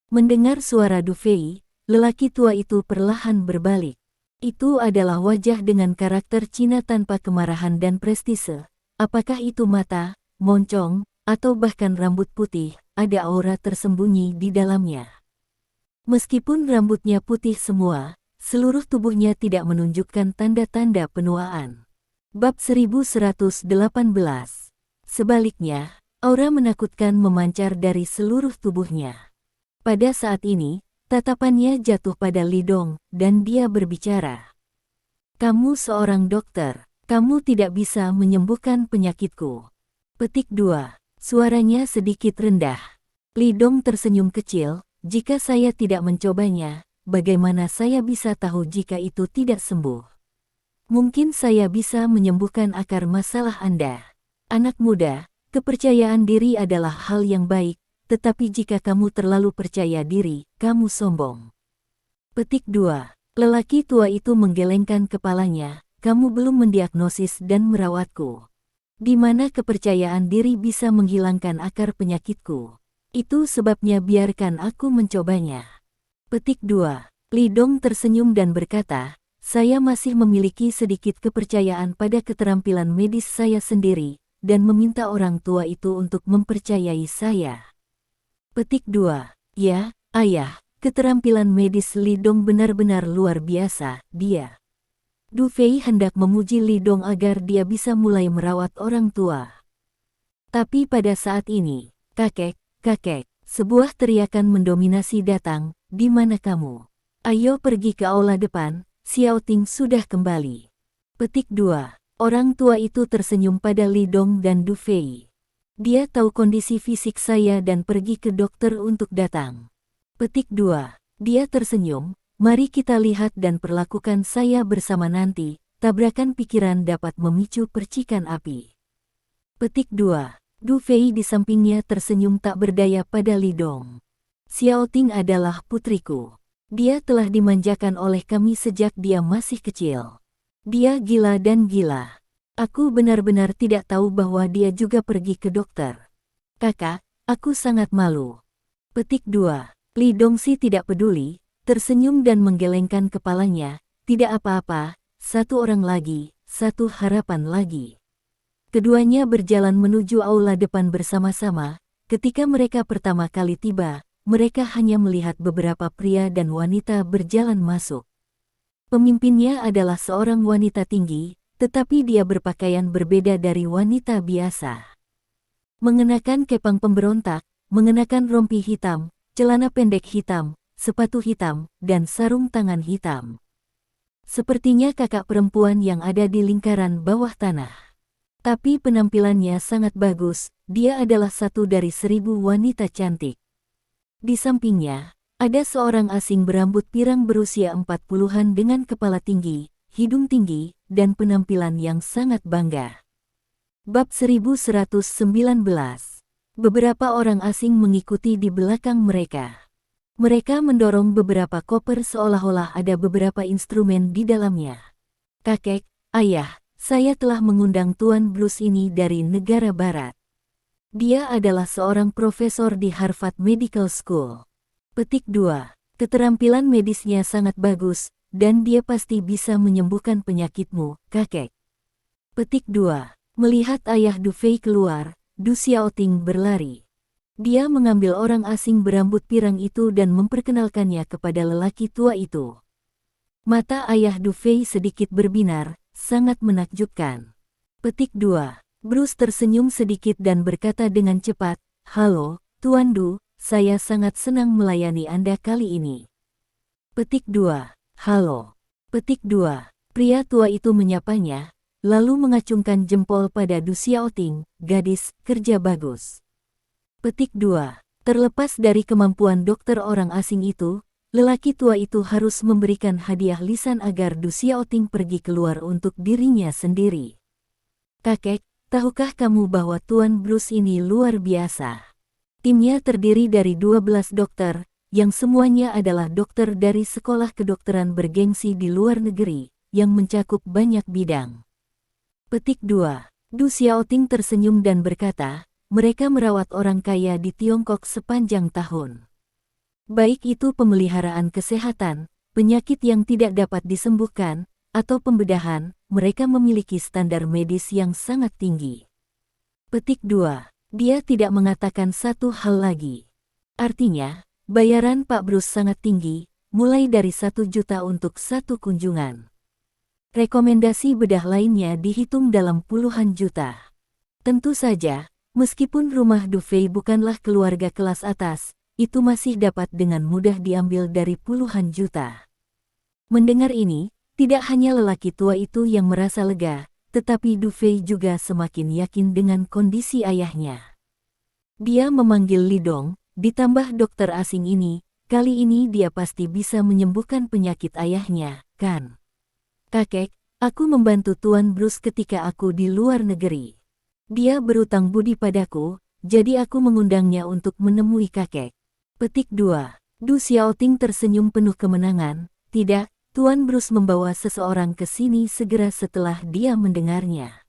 Mendengar suara Du Fei, lelaki tua itu perlahan berbalik. Itu adalah wajah dengan karakter Cina tanpa kemarahan dan prestise. Apakah itu mata, moncong, atau bahkan rambut putih, ada aura tersembunyi di dalamnya. Meskipun rambutnya putih semua, seluruh tubuhnya tidak menunjukkan tanda-tanda penuaan. Bab 1118. Sebaliknya, aura menakutkan memancar dari seluruh tubuhnya. Pada saat ini, tatapannya jatuh pada Li Dong, dan dia berbicara. Kamu seorang dokter, kamu tidak bisa menyembuhkan penyakitku. Petik 2. Suaranya sedikit rendah. Li Dong tersenyum kecil, jika saya tidak mencobanya, bagaimana saya bisa tahu jika itu tidak sembuh? Mungkin saya bisa menyembuhkan akar masalah Anda. Anak muda, kepercayaan diri adalah hal yang baik, tetapi jika kamu terlalu percaya diri, kamu sombong. Petik 2. Lelaki tua itu menggelengkan kepalanya, kamu belum mendiagnosis dan merawatku. Di mana kepercayaan diri bisa menghilangkan akar penyakitku? Itu sebabnya biarkan aku mencobanya. Petik 2. Li Dong tersenyum dan berkata, saya masih memiliki sedikit kepercayaan pada keterampilan medis saya sendiri, dan meminta orang tua itu untuk mempercayai saya. Petik 2. Ya, ayah, keterampilan medis Li Dong benar-benar luar biasa, dia. Du Fei hendak memuji Li Dong agar dia bisa mulai merawat orang tua. Tapi pada saat ini, kakek, sebuah teriakan mendominasi datang, di mana kamu? Ayo pergi ke aula depan, Xiao Ting sudah kembali. Petik 2. Orang tua itu tersenyum pada Li Dong dan Du Fei. Dia tahu kondisi fisik saya dan pergi ke dokter untuk datang. Petik 2. Dia tersenyum, Mari kita lihat dan perlakukan saya bersama nanti, tabrakan pikiran dapat memicu percikan api. Petik 2. Du Fei di sampingnya tersenyum tak berdaya pada Li Dong. Xiao Ting adalah putriku. Dia telah dimanjakan oleh kami sejak dia masih kecil. Dia gila dan gila. Aku benar-benar tidak tahu bahwa dia juga pergi ke dokter. Kakak, aku sangat malu. Petik 2. Li Dongxi tidak peduli, tersenyum dan menggelengkan kepalanya. Tidak apa-apa, satu orang lagi, satu harapan lagi. Keduanya berjalan menuju aula depan bersama-sama. Ketika mereka pertama kali tiba, mereka hanya melihat beberapa pria dan wanita berjalan masuk. Pemimpinnya adalah seorang wanita tinggi, tetapi dia berpakaian berbeda dari wanita biasa. Mengenakan kepang pemberontak, mengenakan rompi hitam, celana pendek hitam, sepatu hitam, dan sarung tangan hitam. Sepertinya kakak perempuan yang ada di lingkaran bawah tanah. Tapi penampilannya sangat bagus, dia adalah satu dari 1000 wanita cantik. Di sampingnya, ada seorang asing berambut pirang berusia 40-an dengan kepala tinggi, hidung tinggi, dan penampilan yang sangat bangga. Bab 1119. Beberapa orang asing mengikuti di belakang mereka. Mereka mendorong beberapa koper seolah-olah ada beberapa instrumen di dalamnya. Kakek, ayah, saya telah mengundang Tuan Bruce ini dari negara barat. Dia adalah seorang profesor di Harvard Medical School. Petik 2. Keterampilan medisnya sangat bagus, dan dia pasti bisa menyembuhkan penyakitmu, kakek. Petik 2. Melihat ayah Du Fei keluar, Du Xiaoting berlari. Dia mengambil orang asing berambut pirang itu dan memperkenalkannya kepada lelaki tua itu. Mata ayah Du Fei sedikit berbinar, sangat menakjubkan. Petik 2. Bruce tersenyum sedikit dan berkata dengan cepat, "Halo, Tuan Du, saya sangat senang melayani Anda kali ini." Petik 2. Halo. Petik 2. Pria tua itu menyapanya, lalu mengacungkan jempol pada Du Xiaoting, "Gadis, kerja bagus." Petik 2. Terlepas dari kemampuan dokter orang asing itu, lelaki tua itu harus memberikan hadiah lisan agar Du Xiaoting pergi keluar untuk dirinya sendiri. Kakek, tahukah kamu bahwa Tuan Bruce ini luar biasa? Timnya terdiri dari 12 dokter, yang semuanya adalah dokter dari sekolah kedokteran bergengsi di luar negeri, yang mencakup banyak bidang. Petik 2. Du Xiaoting tersenyum dan berkata, mereka merawat orang kaya di Tiongkok sepanjang tahun. Baik itu pemeliharaan kesehatan, penyakit yang tidak dapat disembuhkan, atau pembedahan, mereka memiliki standar medis yang sangat tinggi. Petik 2. Dia tidak mengatakan satu hal lagi. Artinya, bayaran Pak Bruce sangat tinggi, mulai dari 1 juta untuk satu kunjungan. Rekomendasi bedah lainnya dihitung dalam puluhan juta. Tentu saja, meskipun rumah Du Fei bukanlah keluarga kelas atas, itu masih dapat dengan mudah diambil dari puluhan juta. Mendengar ini, tidak hanya lelaki tua itu yang merasa lega, tetapi Du Fei juga semakin yakin dengan kondisi ayahnya. Dia memanggil Li Dong, ditambah dokter asing ini, kali ini dia pasti bisa menyembuhkan penyakit ayahnya, kan? Kakek, aku membantu Tuan Bruce ketika aku di luar negeri. Dia berutang budi padaku, jadi aku mengundangnya untuk menemui kakek. Petik 2. Du Xiaoting tersenyum penuh kemenangan. Tidak, Tuan Bruce membawa seseorang ke sini segera setelah dia mendengarnya.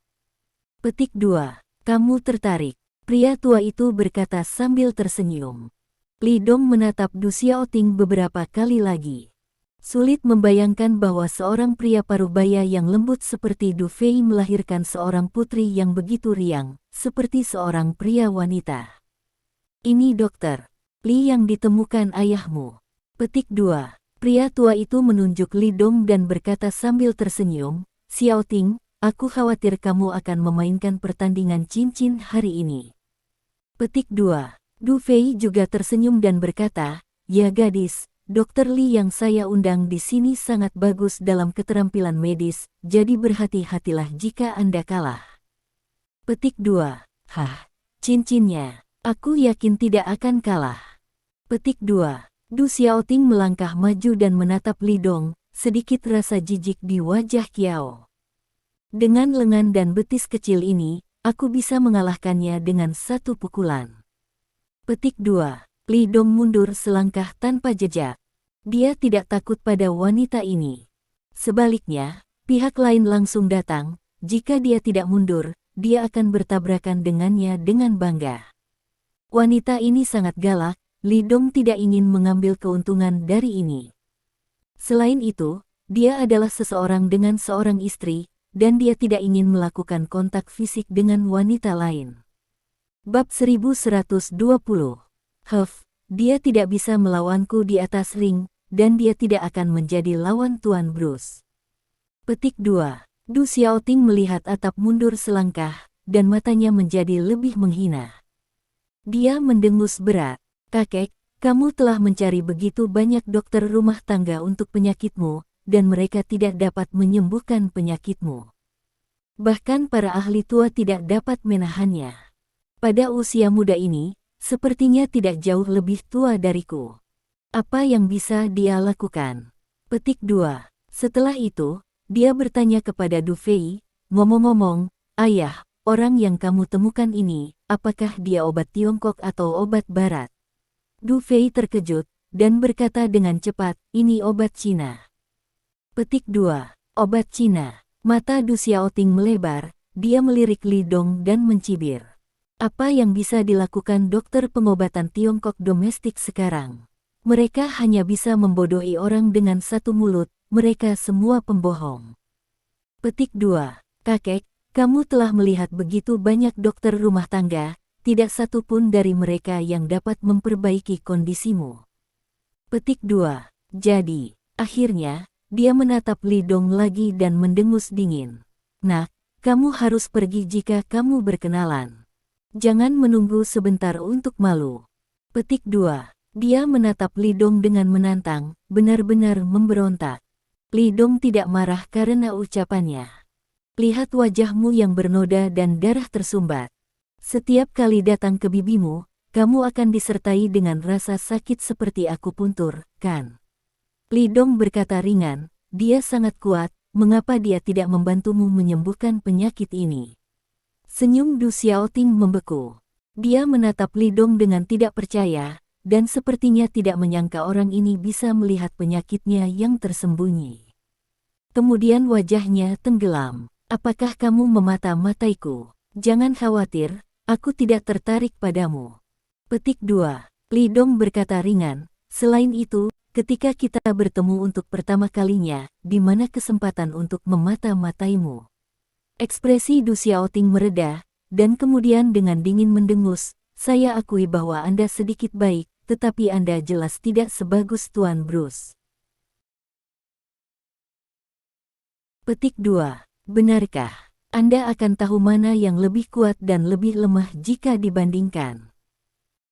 Petik 2. Kamu tertarik. Pria tua itu berkata sambil tersenyum. Li Dong menatap Du Xiaoting beberapa kali lagi. Sulit membayangkan bahwa seorang pria parubaya yang lembut seperti Du Fei melahirkan seorang putri yang begitu riang, seperti seorang pria wanita. Ini dokter Li yang ditemukan ayahmu. Petik 2. Pria tua itu menunjuk Li Dong dan berkata sambil tersenyum, Xiaoting, aku khawatir kamu akan memainkan pertandingan cincin hari ini. Petik 2. Du Fei juga tersenyum dan berkata, ya gadis, Dokter Li yang saya undang di sini sangat bagus dalam keterampilan medis, jadi berhati-hatilah jika Anda kalah. Petik 2. Hah, cincinnya. Aku yakin tidak akan kalah. Petik 2. Du Xiaoting melangkah maju dan menatap Li Dong, sedikit rasa jijik di wajah Kiao. Dengan lengan dan betis kecil ini, aku bisa mengalahkannya dengan satu pukulan. Petik 2. Li Dong mundur selangkah tanpa jejak. Dia tidak takut pada wanita ini. Sebaliknya, pihak lain langsung datang. Jika dia tidak mundur, dia akan bertabrakan dengannya dengan bangga. Wanita ini sangat galak, Li Dong tidak ingin mengambil keuntungan dari ini. Selain itu, dia adalah seseorang dengan seorang istri, dan dia tidak ingin melakukan kontak fisik dengan wanita lain. Bab 1120. Dia tidak bisa melawanku di atas ring, dan dia tidak akan menjadi lawan Tuan Bruce. Petik 2. Du Xiaoting melihat atap mundur selangkah, dan matanya menjadi lebih menghina. Dia mendengus berat. Kakek, kamu telah mencari begitu banyak dokter rumah tangga untuk penyakitmu, dan mereka tidak dapat menyembuhkan penyakitmu. Bahkan para ahli tua tidak dapat menahannya. Pada usia muda ini, sepertinya tidak jauh lebih tua dariku. Apa yang bisa dia lakukan? Petik 2. Setelah itu, dia bertanya kepada Du Fei, ngomong-ngomong, ayah, orang yang kamu temukan ini, apakah dia obat Tiongkok atau obat Barat? Du Fei terkejut, dan berkata dengan cepat, ini obat Cina. Petik 2. Obat Cina. Mata Du Xiaoting melebar, dia melirik Li Dong dan mencibir. Apa yang bisa dilakukan dokter pengobatan Tiongkok domestik sekarang? Mereka hanya bisa membodohi orang dengan satu mulut, mereka semua pembohong. Petik 2. Kakek, kamu telah melihat begitu banyak dokter rumah tangga, tidak satu pun dari mereka yang dapat memperbaiki kondisimu. Petik 2. Jadi, akhirnya, dia menatap Li Dong lagi dan mendengus dingin. Nak, kamu harus pergi jika kamu berkenalan. Jangan menunggu sebentar untuk malu. Petik 2. Dia menatap Li Dong dengan menantang, benar-benar memberontak. Li Dong tidak marah karena ucapannya. Lihat wajahmu yang bernoda dan darah tersumbat. Setiap kali datang ke bibimu, kamu akan disertai dengan rasa sakit seperti akupuntur, kan? Li Dong berkata ringan, dia sangat kuat, mengapa dia tidak membantumu menyembuhkan penyakit ini? Senyum Du Xiaoting membeku. Dia menatap Li Dong dengan tidak percaya, dan sepertinya tidak menyangka orang ini bisa melihat penyakitnya yang tersembunyi. Kemudian wajahnya tenggelam. Apakah kamu memata-mataiku? Jangan khawatir, aku tidak tertarik padamu. Petik 2. Li Dong berkata ringan, selain itu, ketika kita bertemu untuk pertama kalinya, di mana kesempatan untuk memata-mataimu? Ekspresi Du Xiaoting mereda, dan kemudian dengan dingin mendengus, saya akui bahwa Anda sedikit baik, tetapi Anda jelas tidak sebagus Tuan Bruce. Petik 2. Benarkah? Anda akan tahu mana yang lebih kuat dan lebih lemah jika dibandingkan.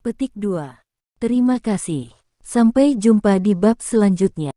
Petik 2. Terima kasih. Sampai jumpa di bab selanjutnya.